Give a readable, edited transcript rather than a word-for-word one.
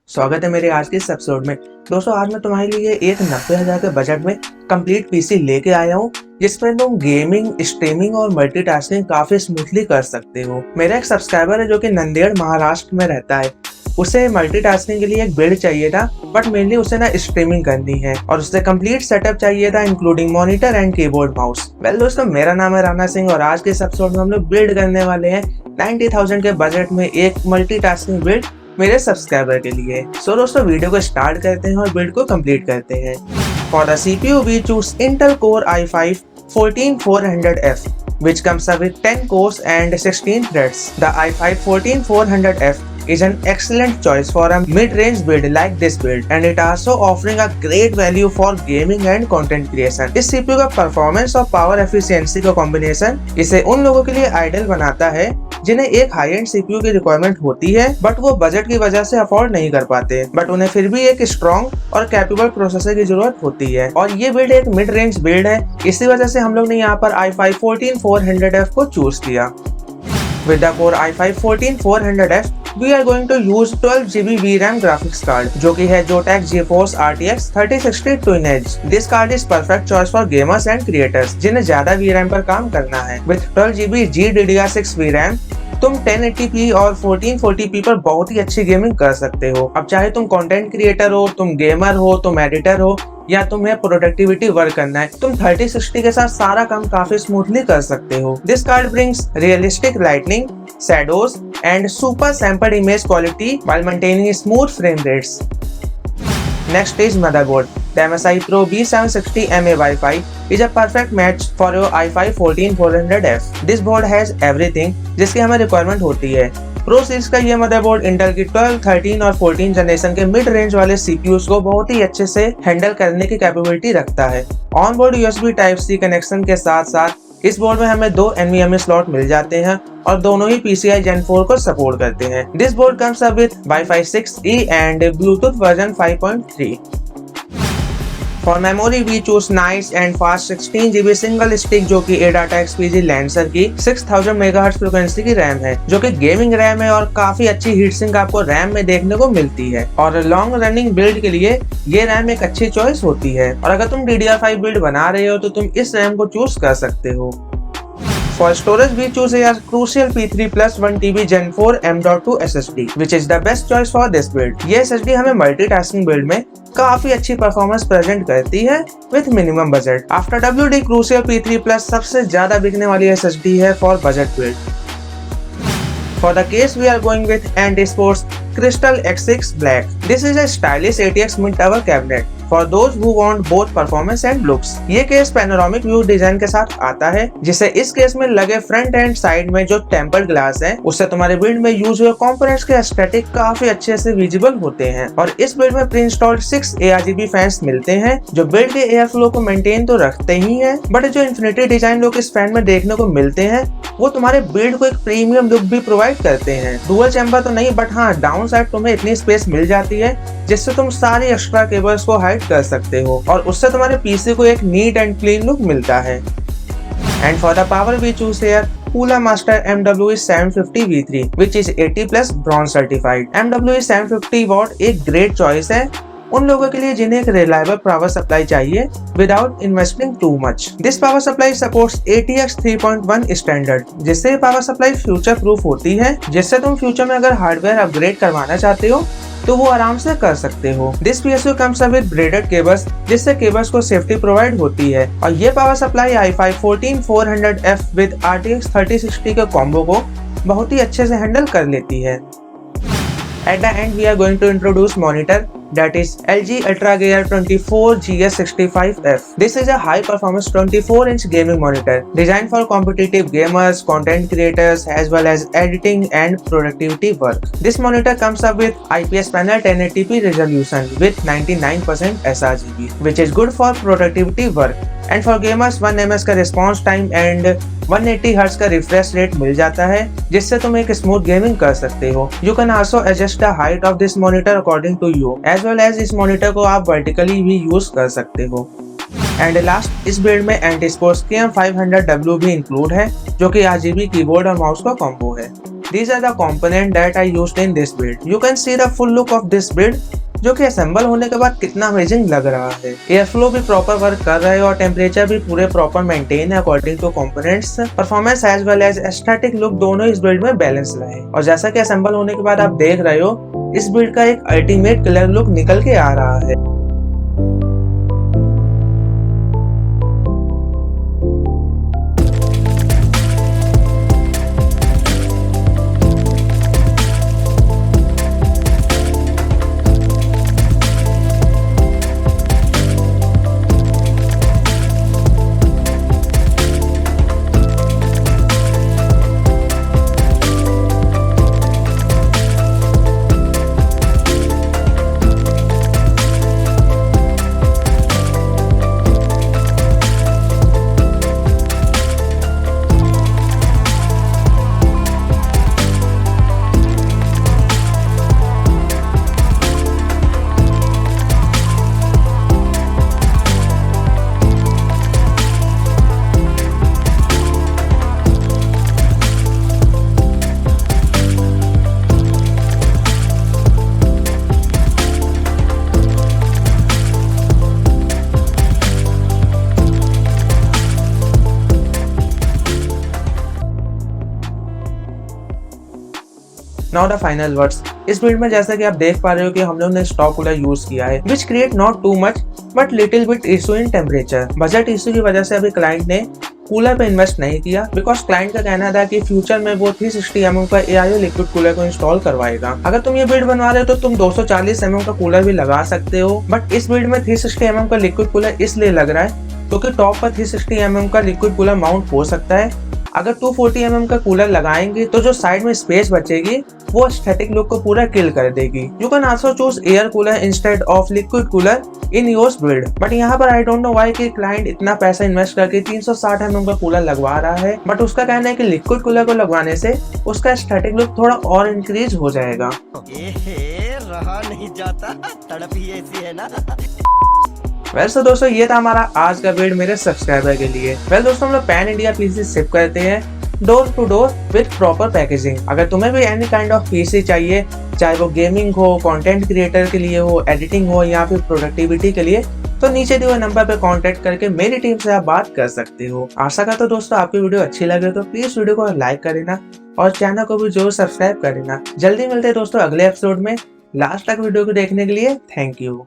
स्वागत है मेरे आज के इस एपिसोड में। दोस्तों आज मैं तुम्हारे लिए एक 90,000 के बजट में कंप्लीट पीसी लेके आया हूँ जिसमें तुम गेमिंग, स्ट्रीमिंग और मल्टीटास्किंग काफी स्मूथली कर सकते हो। मेरा एक सब्सक्राइबर है जो कि नांदेड़ महाराष्ट्र में रहता है। उसे मल्टीटास्किंग के लिए एक बिल्ड चाहिए था, बट मेनली उसे ना स्ट्रीमिंग करनी है और उसे कंप्लीट सेटअप चाहिए था including monitor and keyboard mouse. Well दोस्तों, मेरा नाम है राणा सिंह और आज के इस एपिसोड में हम लोग बिल्ड करने वाले हैं 90,000 के बजट में एक मल्टीटास्किंग बिल्ड मेरे सब्सक्राइबर के लिए। सो दोस्तों वीडियो को स्टार्ट करते हैं और बिल्ड को कंप्लीट करते हैं। For the CPU we choose Intel Core i5 14400F which comes up with 10 cores and 16 threads. The i5 14400F is an excellent choice for a mid-range build like this build, and it also offering a great value for gaming and content creation. इस CPU का performance और power efficiency का combination इसे उन लोगों के लिए ideal बनाता है जिन्हें एक हाई एंड CPU की रिक्वायरमेंट होती है, बट वो बजट की वजह से अफोर्ड नहीं कर पाते, बट उन्हें फिर भी एक स्ट्रॉन्ग और कैपेबल प्रोसेसर की जरूरत होती है। और ये बिल्ड एक मिड रेंज बिल्ड है, इसी वजह से हम लोग ने यहाँ पर i5 14400F को चूज किया। With the Core i5 14400F we are going to use 12GB VRAM graphics card जो कि है Zotac GeForce RTX 3060 Twin Edge. This card is perfect choice for gamers and creators जिन्हें ज्यादा VRAM पर काम करना है। With 12GB GDDR6 VRAM तुम 1080p और 1440p पर बहुत ही अच्छी गेमिंग कर सकते हो। अब चाहे तुम कंटेंट क्रिएटर हो, तुम गेमर हो, तुम एडिटर हो या तुम्हें प्रोडक्टिविटी वर्क करना है, तुम 3060 के साथ सारा काम काफी स्मूथली कर सकते हो। This card brings realistic lightning, shadows and super sampled image quality while maintaining smooth frame rates. Next is motherboard. The MSI Pro B760MA Wi-Fi is a perfect match for your i5 14400F. This board has everything जिसकी हमें requirement होती है। Pro series का ये motherboard Intel की 12, 13 और 14 generation के mid range वाले CPUs को बहुत ही अच्छे से हैंडल करने की कैपेबिलिटी रखता है। On board USB Type-C connection के साथ साथ इस बोर्ड में हमें 2 NVMe स्लॉट मिल जाते हैं और दोनों ही PCI Gen 4 को सपोर्ट करते हैं। This board comes up with Wi-Fi 6E and Bluetooth version 5.3। For memory we choose nice and fast 16GB single stick जो कि ADATA XPG Lancer की 6000 MHz फ्रिक्वेंसी की रैम है, जो कि गेमिंग रैम है और काफी अच्छी हीट सिंक आपको रैम में देखने को मिलती है। और लॉन्ग रनिंग बिल्ड के लिए ये रैम एक अच्छी चॉइस होती है। और अगर तुम DDR5 बिल्ड बना रहे हो तो तुम इस रैम को चूज कर सकते हो। For storage, we choose a Crucial P3 Plus 1TB Gen 4 M.2 SSD, which is the best choice for this build. ये SSD हमें मल्टीटास्किंग बिल्ड में काफी अच्छी परफॉर्मेंस प्रेजेंट करती है with minimum budget. After WD Crucial P3 Plus सबसे ज्यादा बिकने वाली SSD है for budget build. For the case we are going with Antisports Crystal X6 Black. This is a stylish ATX mid-tower cabinet for those who want both performance and looks. ये case panoramic view design के साथ आता है, जिसे इस case में लगे front end side में जो टेम्पर्ड ग्लास है उससे तुम्हारे बिल्ड में यूज हुए कंपोनेंट्स के एस्थेटिक काफी अच्छे से विजिबल होते हैं। और इस बिल्ड में प्री इंस्टॉल्ड 6 ARGB फैंस मिलते हैं जो बिल्ड के एयर फ्लो को मेंटेन तो रखते ही हैं, बट जो इन्फिनिटी डिजाइन लुक इस फैन में देखने को मिलते हैं वो तुम्हारे बिल्ड को एक प्रीमियम लुक भी प्रोवाइड करते हैं। डुअल चैम्बर तो नहीं, बट हाँ डाउन साइड तुम्हें इतनी स्पेस मिल जाती है जिससे तुम सारी एक्स्ट्रा केबल्स को हाइड कर सकते हो और उससे तुम्हारे पीसी को एक नीट एंड क्लीन लुक मिलता है। And for the power we choose here Cooler Master MWE 750 V3 which is 80+ bronze certified. MWE 750 watt एक ग्रेट चॉइस है उन लोगों के लिए जिन्हें एक रिलायबल पावर सप्लाई चाहिए without investing too much. This power supply supports ATX 3.1 standard, जिससे पावर सप्लाई फ्यूचर प्रूफ होती है, जिससे तुम फ्यूचर में अगर हार्डवेयर अपग्रेड करवाना चाहते हो तो वो आराम से कर सकते हो। This PSU comes up with braided cables, जिससे केबल्स को सेफ्टी प्रोवाइड होती है। और ये power supply i5 14400F with RTX 3060 के कॉम्बो को बहुत ही अच्छे से हैंडल कर लेती है। At the end, we are going to introduce monitor that is LG UltraGear 24GS65F. This is a high-performance 24-inch gaming monitor designed for competitive gamers, content creators, as well as editing and productivity work. This monitor comes up with IPS panel 1080p resolution with 99% sRGB, which is good for productivity work. And for gamers 1 ms का response time and 180 Hz का refresh rate मिल जाता है, जिससे तुम एक smooth gaming कर सकते हो। You can also adjust the height of this monitor according to you, as well as इस मॉनिटर को आप वर्टिकली भी यूज कर सकते हो। एंड लास्ट, इस बिल्ड में एंटीस्पोर्ट्स KM500W भी इंक्लूड है, जो कि RGB कीबोर्ड और माउस का कॉम्बो है। These are the components that I used in this build. You can see the full look of this build, जो कि असेंबल होने के बाद कितना अमेजिंग लग रहा है। एयर फ्लो भी प्रॉपर वर्क कर रहा है और टेम्परेचर भी पूरे प्रॉपर मेंटेन है according to components. Performance as well as aesthetic look दोनों इस बिल्ड में बैलेंस रहे और जैसा कि असेंबल होने के बाद आप देख रहे हो, इस बिल्ड का एक अल्टीमेट कलर लुक निकल के आ रहा है। Now the final words. इस बिल्ड में जैसा कि आप देख पा रहे हो कि हम लोग ने स्टॉक कूलर यूज किया है, which create not too much but little bit issue in temperature. Budget issue की वजह से अभी क्लाइंट ने कूलर पे इन्वेस्ट नहीं किया, बिकॉज क्लाइंट का कहना था कि फ्यूचर में वो 360 mm का AIO लिक्विड कूलर को इंस्टॉल करवाएगा। अगर तुम ये बिल्ड बनवा रहे हो तो तुम 240 mm का कूलर भी लगा सकते हो, बट इस बिल्ड में 360 mm का लिक्विड कूलर इसलिए लग रहा है क्योंकि टॉप पर 360 mm का लिक्विड कूलर माउंट हो सकता है। अगर 240 mm का कूलर लगाएंगे तो जो साइड में स्पेस बचेगी वो एस्थेटिक लुक को पूरा किल कर देगी। You can also choose air cooler instead of liquid cooler in yours build, but यहाँ पर आई डोंट नो व्हाई कि क्लाइंट इतना पैसा इन्वेस्ट करके 360 mm का कूलर लगवा रहा है, बट उसका कहना है कि लिक्विड कूलर को लगवाने से उसका एस्थेटिक लुक थोड़ा और इंक्रीज हो जाएगा। रहा नहीं जाता, तड़प ही ऐसी है ना। वैसे दोस्तों ये था हमारा आज का बिल्ड मेरे सब्सक्राइबर के लिए। दोस्तों हम लोग पैन इंडिया पीसी शिप करते हैं door to door with proper packaging. अगर तुम्हें भी एनी काइंड ऑफ पीसी चाहिए, चाहे वो गेमिंग हो, कंटेंट क्रिएटर के लिए हो, एडिटिंग हो या फिर प्रोडक्टिविटी के लिए, तो नीचे दिए हुए नंबर पे कांटेक्ट करके मेरी टीम से आप बात कर सकते हो। आशा करता हूं दोस्तों आपकी वीडियो अच्छी लगे तो प्लीज वीडियो को लाइक कर देना और चैनल को भी जरूर सब्सक्राइब कर देना। जल्दी मिलते हैं दोस्तों अगले एपिसोड में। लास्ट तक वीडियो को देखने के लिए थैंक यू।